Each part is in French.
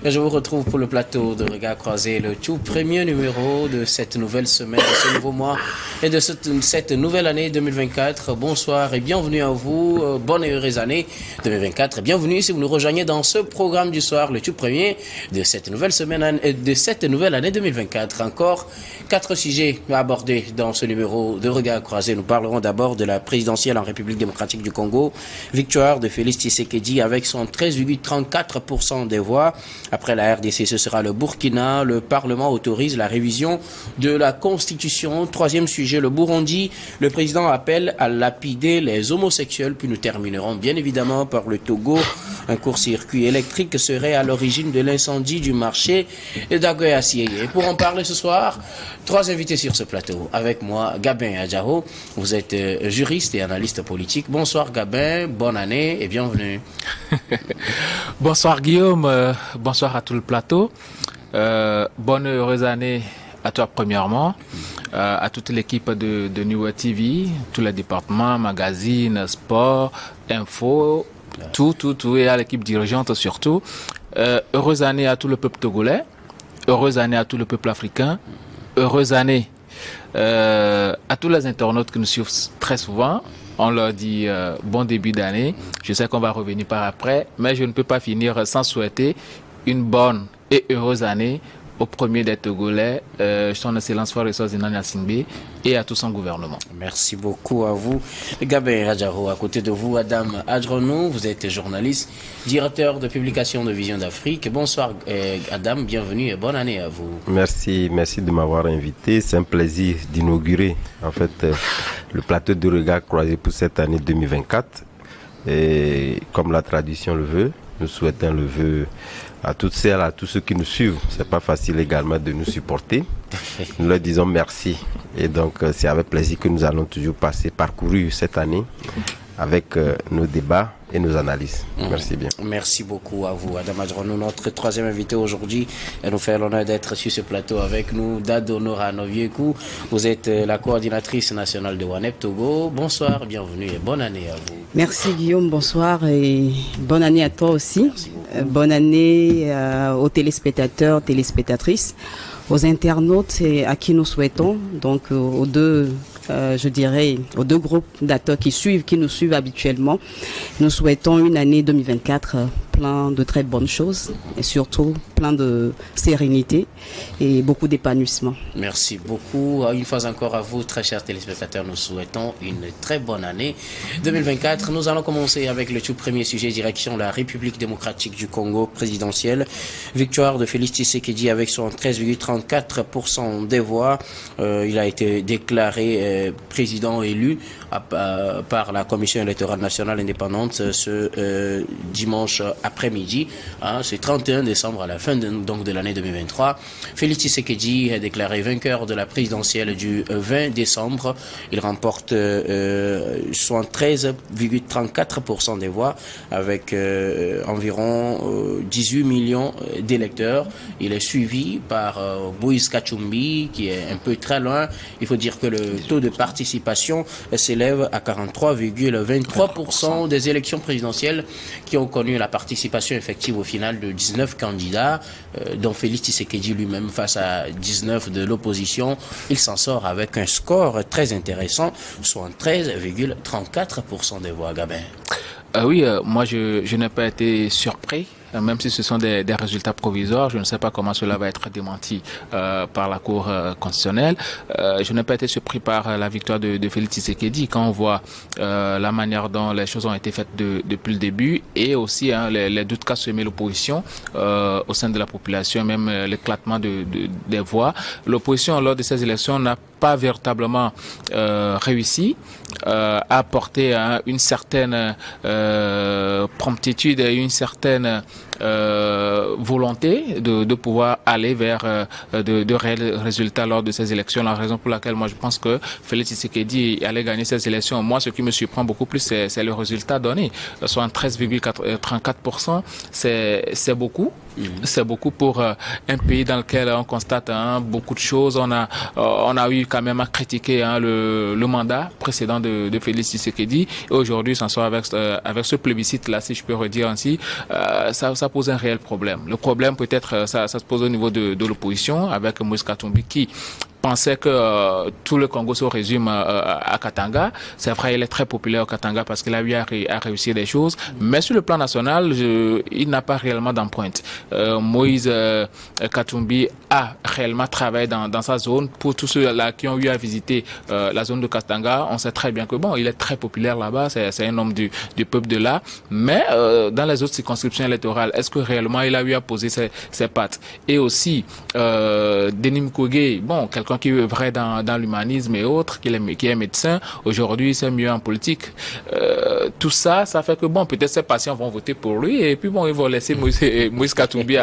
Et je vous retrouve pour le plateau de Regard Croisé, le tout premier numéro de cette nouvelle semaine, de ce nouveau mois et de cette nouvelle année 2024. Bonsoir et bienvenue à vous. Bonne et heureuse année 2024. Bienvenue si vous nous rejoignez dans ce programme du soir, le tout premier de cette nouvelle semaine et de cette nouvelle année 2024. Encore 4 sujets à aborder dans ce numéro de Regard Croisé. Nous parlerons d'abord de la présidentielle en République démocratique du Congo. Victoire de Félix Tshisekedi avec son 13,34% des voix. Après la RDC, ce sera le Burkina. Le Parlement autorise la révision de la Constitution. Troisième sujet, le Burundi. Le président appelle à lapider les homosexuels. Puis nous terminerons bien évidemment par le Togo. Un court-circuit électrique serait à l'origine de l'incendie du marché d'Agoyassié. Et pour en parler ce soir, 3 invités sur ce plateau. Avec moi, Gabin Adjaro. Vous êtes juriste et analyste politique. Bonsoir Gabin, bonne année et bienvenue. Bonsoir Guillaume, bonsoir à tout le plateau. Bonne heureuse année à toi premièrement, à toute l'équipe de New TV, tous les départements, magazines, sport, info, tout, et à l'équipe dirigeante surtout. Heureuse année à tout le peuple togolais, heureuse année à tout le peuple africain, heureuse année à tous les internautes qui nous suivent très souvent. On leur dit bon début d'année. Je sais qu'on va revenir par après, mais je ne peux pas finir sans souhaiter une bonne et heureuse année au premier des Togolais, son Excellence Faure Zinani Assingbe, et à tout son gouvernement. Merci beaucoup à vous. Gabin Adjaro, à côté de vous, Adam Adjronou, vous êtes journaliste, directeur de publication de Vision d'Afrique. Bonsoir Adam, bienvenue et bonne année à vous. Merci de m'avoir invité. C'est un plaisir d'inaugurer en fait le plateau de Regard Croisé pour cette année 2024. Et comme la tradition le veut, nous souhaitons le vœu à toutes celles, à tous ceux qui nous suivent. C'est pas facile également de nous supporter. Nous leur disons merci. Et donc, c'est avec plaisir que nous allons toujours parcourir cette année avec nos débats et nos analyses. Merci bien. Merci beaucoup à vous, Adam Adjronou, notre troisième invité aujourd'hui. Elle nous fait l'honneur d'être sur ce plateau avec nous. Dadonora Noviekou, vous êtes la coordinatrice nationale de WANEP Togo. Bonsoir, bienvenue et bonne année à vous. Merci Guillaume, bonsoir et bonne année à toi aussi. Bonne année aux téléspectateurs, téléspectatrices, aux internautes et à qui nous souhaitons, donc aux deux aux deux groupes d'acteurs qui nous suivent habituellement. Nous souhaitons une année 2024 plein de très bonnes choses et surtout plein de sérénité et beaucoup d'épanouissement. Merci beaucoup. Une fois encore à vous, très chers téléspectateurs, nous souhaitons une très bonne année 2024. Nous allons commencer avec le tout premier sujet, direction la République démocratique du Congo présidentielle. Victoire de Félix Tshisekedi avec son 13,34% des voix. Il a été déclaré président élu par la Commission électorale nationale indépendante ce dimanche après-midi. C'est 31 décembre à la fin de l'année 2023. Félix Tshisekedi est déclaré vainqueur de la présidentielle du 20 décembre. Il remporte 73,34% des voix avec environ 18 millions d'électeurs. Il est suivi par Moïse Katumbi qui est un peu très loin. Il faut dire que le taux de participation s'élève à 43,23% des élections présidentielles qui ont connu la participation effective au final de 19 candidats, dont Félix Tshisekedi lui-même face à 19 de l'opposition. Il s'en sort avec un score très intéressant, soit 13,34% des voix. Gabin. Oui, moi je n'ai pas été surpris. Même si ce sont des résultats provisoires, je ne sais pas comment cela va être démenti par la Cour constitutionnelle. Je n'ai pas été surpris par la victoire de Félix Tshisekedi quand on voit la manière dont les choses ont été faites depuis le début et aussi les doutes qu'a semé l'opposition au sein de la population, même l'éclatement des voix. L'opposition, lors de ces élections, n'a pas véritablement réussi à apporter une certaine promptitude et une certaine volonté de pouvoir aller vers de réels résultats lors de ces élections. La raison pour laquelle moi je pense que Félix Tshisekedi allait gagner ces élections. Moi, ce qui me surprend beaucoup plus, c'est le résultat donné. Soit 13,34%, c'est beaucoup. C'est beaucoup pour un pays dans lequel on constate beaucoup de choses. On a eu quand même à critiquer le mandat précédent de Félix Tshisekedi. Et aujourd'hui, il s'en sort avec ce plébiscite-là, si je peux redire ainsi. Ça pose un réel problème. Le problème, peut-être, ça se pose au niveau de l'opposition, avec Moïse Katumbi qui pensait que tout le Congo se résume à Katanga. C'est vrai, il est très populaire au Katanga parce qu'il a eu à réussir des choses. Mais sur le plan national, il n'a pas réellement d'empreinte. Moïse Katumbi a réellement travaillé dans sa zone. Pour tous ceux-là qui ont eu à visiter la zone de Katanga, on sait très bien que il est très populaire là-bas. C'est un homme du peuple de là. Mais dans les autres circonscriptions électorales, est-ce que réellement il a eu à poser ses pattes? Et aussi, Denis Mukwege, quelqu'un qui œuvrait dans l'humanisme et autres, qui est médecin, aujourd'hui c'est mieux en politique. Tout ça fait que peut-être ces patients vont voter pour lui et puis ils vont laisser Moïse Katumbi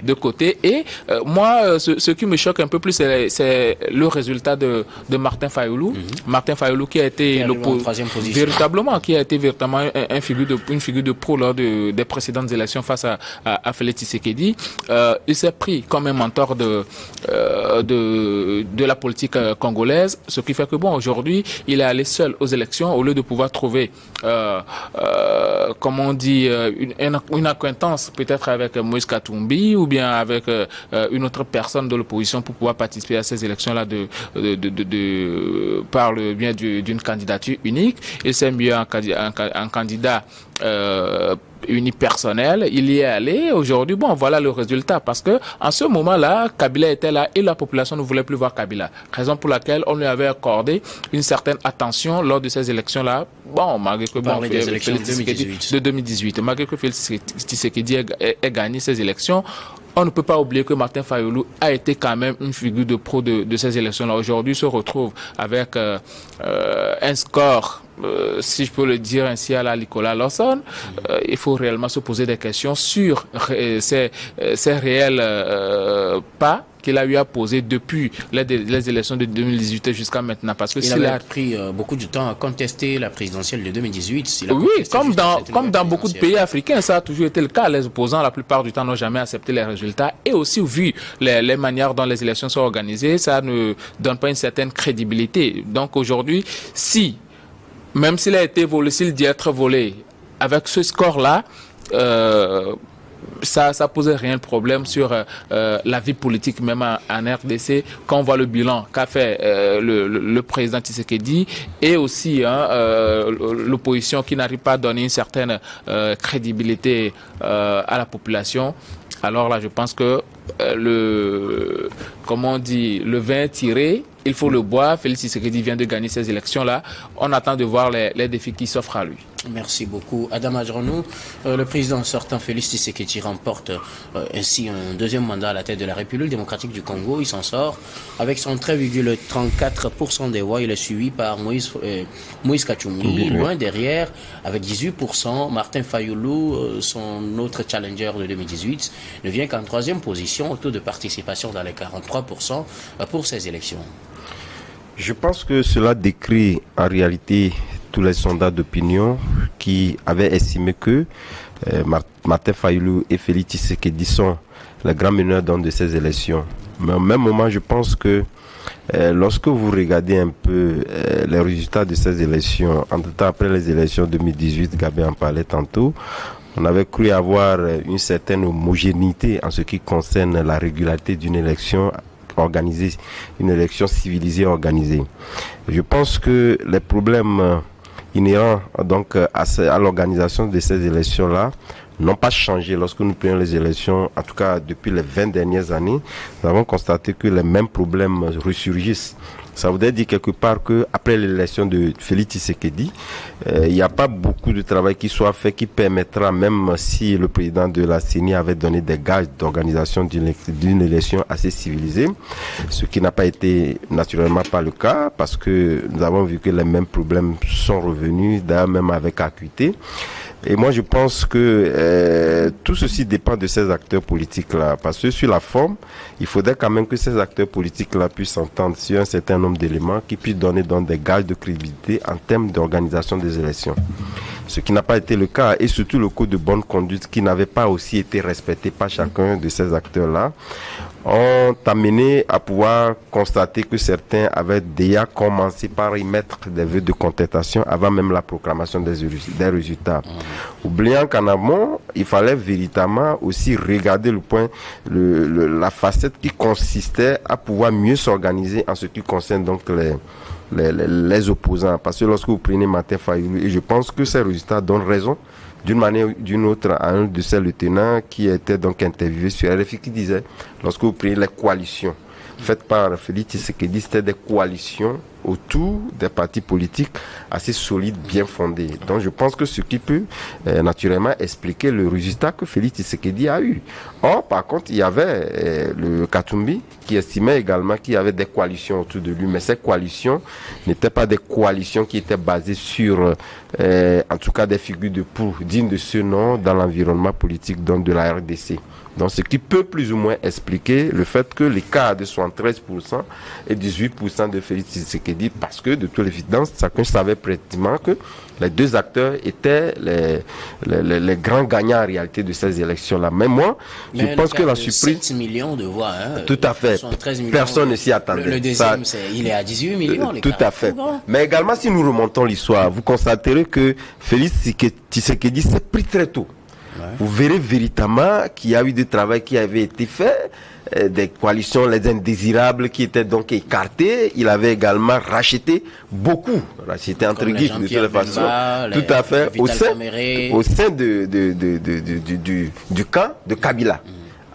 de côté. Et moi, ce qui me choque un peu plus, c'est le résultat de Martin Fayoulou. Martin Fayoulou qui a été véritablement une figure de pro lors des précédentes élections face à Félix Tshisekedi. Il s'est pris comme un mentor de la politique congolaise, ce qui fait que aujourd'hui, il est allé seul aux élections au lieu de pouvoir trouver, une acquaintance peut-être avec Moïse Katumbi ou bien avec une autre personne de l'opposition pour pouvoir participer à ces élections-là par le biais d'une candidature unique. Il s'est mis en candidat unipersonnel, il y est allé. Aujourd'hui, voilà le résultat, parce que en ce moment-là, Kabila était là et la population ne voulait plus voir Kabila. Raison pour laquelle on lui avait accordé une certaine attention lors de ces élections-là. Malgré que des élections de 2018, malgré que Félix Tshisekedi ait gagné ces élections, on ne peut pas oublier que Martin Fayoulou a été quand même une figure de pro de ces élections-là. Aujourd'hui, il se retrouve avec un score, si je peux le dire ainsi, à la Nicolas Lawson. Il faut réellement se poser des questions sur ces réels pas qu'il a eu à poser depuis les élections de 2018 jusqu'à maintenant. Parce que il a pris beaucoup de temps à contester la présidentielle de 2018. Oui, comme dans beaucoup de pays africains, ça a toujours été le cas. Les opposants, la plupart du temps, n'ont jamais accepté les résultats. Et aussi, vu les manières dont les élections sont organisées, ça ne donne pas une certaine crédibilité. Donc aujourd'hui, même s'il a été volé, s'il dit être volé, avec ce score-là, ça posait rien de problème sur la vie politique, même en RDC, quand on voit le bilan qu'a fait le président Tshisekedi et aussi l'opposition qui n'arrive pas à donner une certaine crédibilité à la population. Alors là, je pense que le vin est tiré, il faut le boire. Félix Tshisekedi vient de gagner ces élections-là. On attend de voir les défis qui s'offrent à lui. Merci beaucoup. Adam Adjaranou, le président sortant Félix Tshisekedi remporte ainsi un deuxième mandat à la tête de la République démocratique du Congo. Il s'en sort avec son 13,34% des voix. Il est suivi par Moïse Katumbi, loin derrière, avec 18%. Martin Fayoulou, son autre challenger de 2018, ne vient qu'en troisième position au taux de participation dans les 43% pour ces élections. Je pense que cela décrit en réalité tous les sondages d'opinion qui avaient estimé que Martin Fayoulou et Félix Tshisekedi sont les grands meneurs de ces élections. Mais au même moment, je pense que lorsque vous regardez un peu les résultats de ces élections, en tout temps après les élections 2018, Gabé en parlait tantôt, on avait cru avoir une certaine homogénéité en ce qui concerne la régularité d'une élection organisée, une élection civilisée organisée. Je pense que les problèmes inhérents donc à l'organisation de ces élections-là n'ont pas changé lorsque nous prenons les élections. En tout cas, depuis les 20 dernières années, nous avons constaté que les mêmes problèmes ressurgissent. Ça voudrait dire quelque part que après l'élection de Félix Tshisekedi, il n'y a pas beaucoup de travail qui soit fait qui permettra, même si le président de la CENI avait donné des gages d'organisation d'une élection assez civilisée, ce qui n'a pas été naturellement pas le cas, parce que nous avons vu que les mêmes problèmes sont revenus, d'ailleurs même avec acuité. Et moi, je pense que tout ceci dépend de ces acteurs politiques-là. Parce que sur la forme, il faudrait quand même que ces acteurs politiques-là puissent s'entendre sur un certain nombre d'éléments qui puissent donner donc des gages de crédibilité en termes d'organisation des élections. ce qui n'a pas été le cas, et surtout le code de bonne conduite qui n'avait pas aussi été respecté par chacun de ces acteurs-là, ont amené à pouvoir constater que certains avaient déjà commencé par y mettre des vœux de contestation avant même la proclamation des résultats. Oubliant qu'en amont, il fallait véritablement aussi regarder la facette qui consistait à pouvoir mieux s'organiser en ce qui concerne donc les opposants. Parce que lorsque vous prenez Martin Fayoulou, et je pense que ces résultats donnent raison d'une manière ou d'une autre à un de ces lieutenants qui était donc interviewé sur RFI, qui disait, lorsque vous prenez les coalitions faites par Félix Tshisekedi, c'était des coalitions autour des partis politiques assez solides, bien fondés. Donc je pense que ce qui peut naturellement expliquer le résultat que Félix Tshisekedi a eu. Or, par contre, il y avait le Katumbi qui estimait également qu'il y avait des coalitions autour de lui, mais ces coalitions n'étaient pas des coalitions qui étaient basées sur, en tout cas, des figures de proue dignes de ce nom dans l'environnement politique donc de la RDC. Donc, ce qui peut plus ou moins expliquer le fait que l'écart de 73% et 18% de Félix Tshisekedi, parce que de toute évidence, chacun savait pratiquement que les deux acteurs étaient les grands gagnants en réalité de ces élections-là. Mais moi, je pense que la surprise... 7 millions de voix. Hein, tout à fait. Personne ne s'y attendait. Le deuxième, il est à 18 millions. Tout à fait. Mais également, si nous remontons l'histoire, vous constaterez que Félix Tshisekedi s'est pris très tôt. Vous verrez véritablement qu'il y a eu du travail qui avait été fait, des coalitions, les indésirables qui étaient donc écartées. Il avait également racheté beaucoup, racheté entre guillemets de toute façon, tout à fait, au sein du camp de Kabila.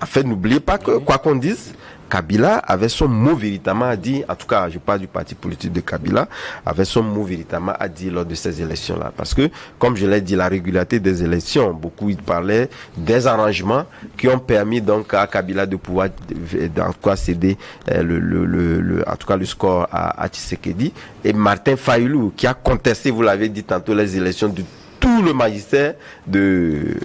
En fait, n'oubliez pas que, quoi qu'on dise, Kabila avait son mot véritablement à dire, en tout cas, je parle du parti politique de Kabila, avait son mot véritablement à dire lors de ces élections-là. Parce que, comme je l'ai dit, la régularité des élections, beaucoup ils parlaient des arrangements qui ont permis donc à Kabila de pouvoir, en tout cas, céder en tout cas, le score à Tshisekedi. Et Martin Fayoulou, qui a contesté, vous l'avez dit tantôt, les élections de tout le magistère de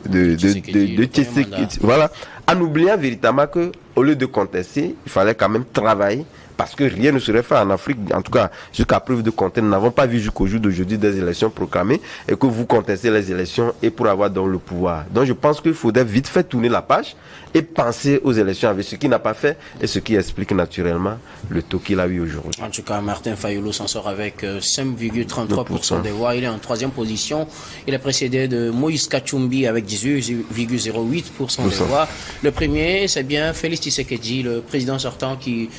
Tshisekedi. Voilà. En oubliant véritablement que, au lieu de contester, il fallait quand même travailler, parce que rien ne serait fait en Afrique, en tout cas, jusqu'à preuve de contraire. Nous n'avons pas vu jusqu'au jour d'aujourd'hui des élections proclamées, et que vous contestez les élections et pour avoir donc le pouvoir. Donc je pense qu'il faudrait vite faire tourner la page et penser aux élections avec ce qu'il n'a pas fait et ce qui explique naturellement le taux qu'il a eu aujourd'hui. En tout cas, Martin Fayoulou s'en sort avec 5,33% des voix. Il est en troisième position. Il est précédé de Moïse Katumbi avec 18,08% des voix. Le premier, c'est bien Félix Tshisekedi, le président sortant qui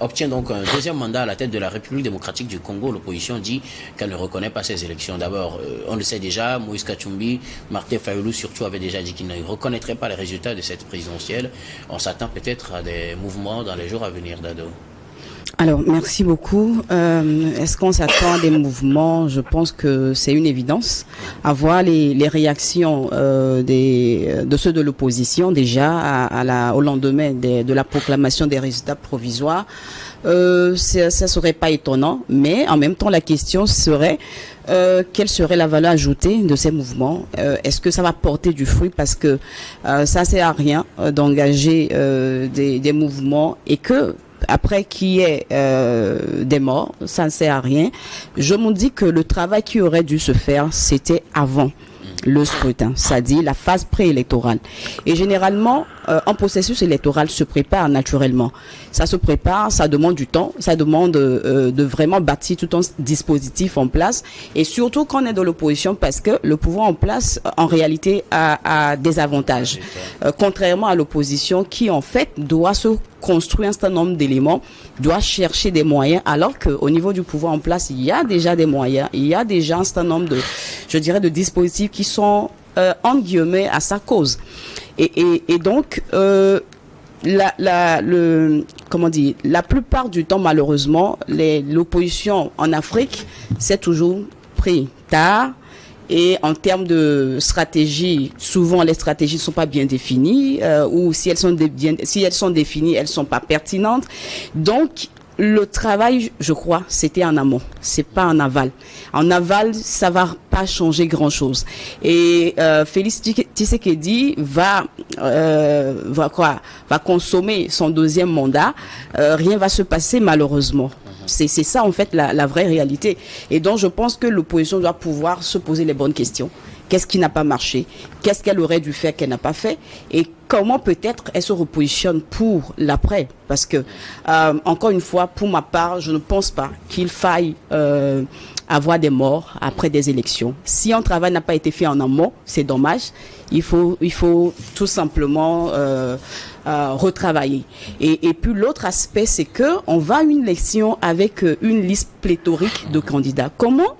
obtient donc un deuxième mandat à la tête de la République démocratique du Congo. L'opposition dit qu'elle ne reconnaît pas ces élections. D'abord, on le sait déjà, Moïse Katumbi, Martin Fayoulou surtout avait déjà dit qu'il ne reconnaîtrait pas les résultats de cette présidentielle. On s'attend peut-être à des mouvements dans les jours à venir, Dado. Alors, merci beaucoup. Est-ce qu'on s'attend à des mouvements? Je pense que c'est une évidence. À voir les réactions de ceux de l'opposition déjà au lendemain de la proclamation des résultats provisoires. Ça serait pas étonnant, mais en même temps la question serait quelle serait la valeur ajoutée de ces mouvements? Est-ce que ça va porter du fruit? Parce que ça sert à rien d'engager des mouvements et que après qu'il y ait des morts, ça ne sert à rien. Je me dis que le travail qui aurait dû se faire, c'était avant le scrutin, c'est-à-dire la phase préélectorale. Et généralement, un processus électoral se prépare naturellement. Ça se prépare, ça demande du temps, ça demande de vraiment bâtir tout un dispositif en place. Et surtout quand on est dans l'opposition, parce que le pouvoir en place, en réalité, a des avantages. Contrairement à l'opposition qui, en fait, doit se construire un certain nombre d'éléments, doit chercher des moyens, alors qu'au niveau du pouvoir en place, il y a déjà des moyens, il y a déjà un certain nombre de dispositifs qui sont, entre guillemets, à sa cause. Et donc, la plupart du temps, malheureusement, l'opposition en Afrique, c'est toujours pris tard. Et en termes de stratégie, souvent les stratégies ne sont pas bien définies, ou si elles sont définies, elles sont pas pertinentes. Donc, le travail, je crois, c'était en amont, c'est pas en aval. En aval, ça va pas changer grand-chose. Et Félix Tshisekedi va consommer son deuxième mandat. Rien va se passer malheureusement. C'est ça en fait la vraie réalité. Et donc je pense que l'opposition doit pouvoir se poser les bonnes questions qu'est-ce qui n'a pas marché, qu'est-ce qu'elle aurait dû faire qu'elle n'a pas fait, et comment peut-être elle se repositionne pour l'après. Parce que, encore une fois, pour ma part, je ne pense pas qu'il faille avoir des morts après des élections. Si un travail n'a pas été fait en amont, c'est dommage. Il faut tout simplement retravailler. Et puis l'autre aspect, c'est que on va à une élection avec une liste pléthorique de candidats. Comment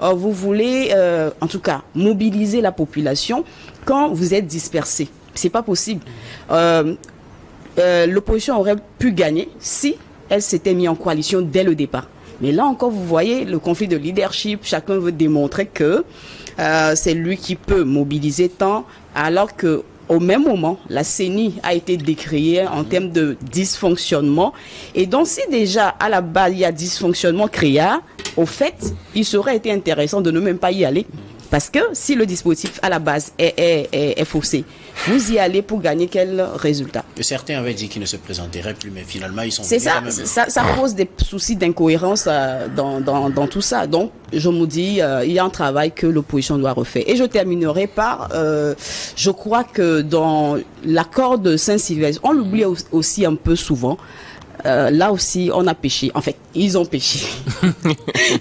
vous voulez, en tout cas, mobiliser la population quand vous êtes dispersé? C'est pas possible. L'opposition aurait pu gagner si elle s'était mise en coalition dès le départ. Mais là encore, vous voyez le conflit de leadership. Chacun veut démontrer que c'est lui qui peut mobiliser tant, alors que au même moment, la CENI a été décriée en termes de dysfonctionnement. Et donc, si déjà à la base il y a dysfonctionnement créa, au fait, il serait été intéressant de ne même pas y aller. Parce que si le dispositif à la base est faussé, vous y allez pour gagner quel résultat? Certains avaient dit qu'ils ne se présenteraient plus, mais finalement ils sont C'est venus ça, quand même. ça pose des soucis d'incohérence dans tout ça. Donc, je me dis, il y a un travail que l'opposition doit refaire. Et je terminerai par, je crois que dans l'accord de Saint-Sylvestre, on l'oublie aussi un peu souvent. Là aussi, on a péché. En fait, ils ont péché.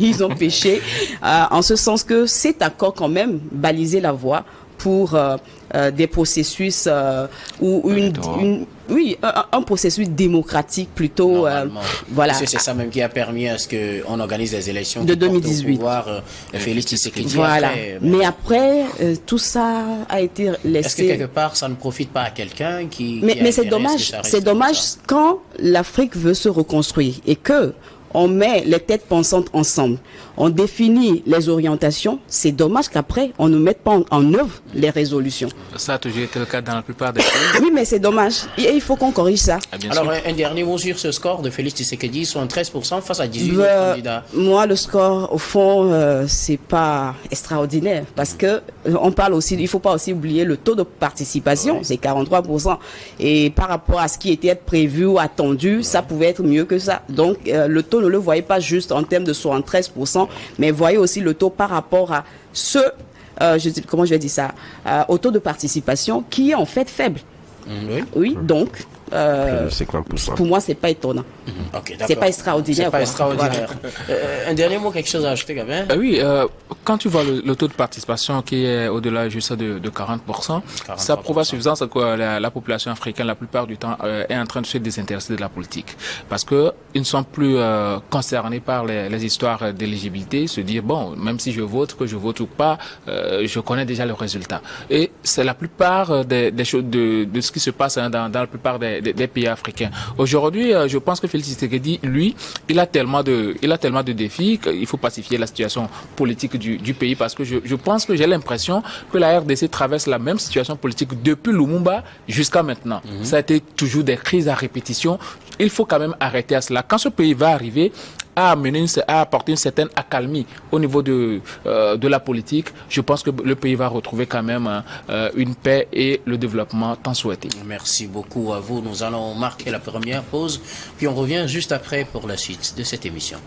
Ils ont péché en ce sens que cet accord quand même balisait la voie pour des processus ou un processus démocratique plutôt. Voilà. Parce que c'est ça même qui a permis à ce qu'on organise des élections de 2018. Pouvoir Félix Tshisekedi. Voilà. Après, mais après, tout ça a été laissé. Est-ce que quelque part ça ne profite pas à quelqu'un qui mais c'est dommage. C'est dommage quand l'Afrique veut se reconstruire et que on met les têtes pensantes ensemble, on définit les orientations, c'est dommage qu'après, on ne mette pas en œuvre les résolutions. Ça a toujours été le cas dans la plupart des pays. Oui, mais c'est dommage. Et il faut qu'on corrige ça. Alors, un dernier mot sur ce score de Félix Tshisekedi, 73% face à 18 candidats. Moi, le score, au fond, c'est pas extraordinaire. Parce que on parle aussi, il faut pas aussi oublier le taux de participation, c'est 43%. Et par rapport à ce qui était prévu ou attendu, ça pouvait être mieux que ça. Donc, le taux ne le voyez pas juste en termes de 73%, mais voyez aussi le taux par rapport à comment je vais dire ça, au taux de participation qui est en fait faible. Oui, donc, pour moi, c'est pas étonnant. Okay, c'est pas extraordinaire. C'est pas extraordinaire. Voilà. Un dernier mot, quelque chose à ajouter, Gabin? Oui, quand tu vois le taux de participation qui est au-delà juste de 40%, ça prouve à suffisance que la population africaine, la plupart du temps, est en train de se désintéresser de la politique. Parce que ils ne sont plus concernés par les histoires d'éligibilité, se dire, bon, même si je vote, que je vote ou pas, je connais déjà le résultat. Et c'est la plupart des choses de ce qui se passe dans la plupart des pays africains. Aujourd'hui, je pense que Félix Tshisekedi, lui, il a tellement de défis qu'il faut pacifier la situation politique du pays, parce que je pense que j'ai l'impression que la RDC traverse la même situation politique depuis Lumumba jusqu'à maintenant. Ça a été toujours des crises à répétition. Il faut quand même arrêter à cela. Quand ce pays va arriver à apporter une certaine accalmie au niveau de la politique, je pense que le pays va retrouver quand même une paix et le développement tant souhaité. Merci beaucoup à vous. Nous allons marquer la première pause, puis on revient juste après pour la suite de cette émission.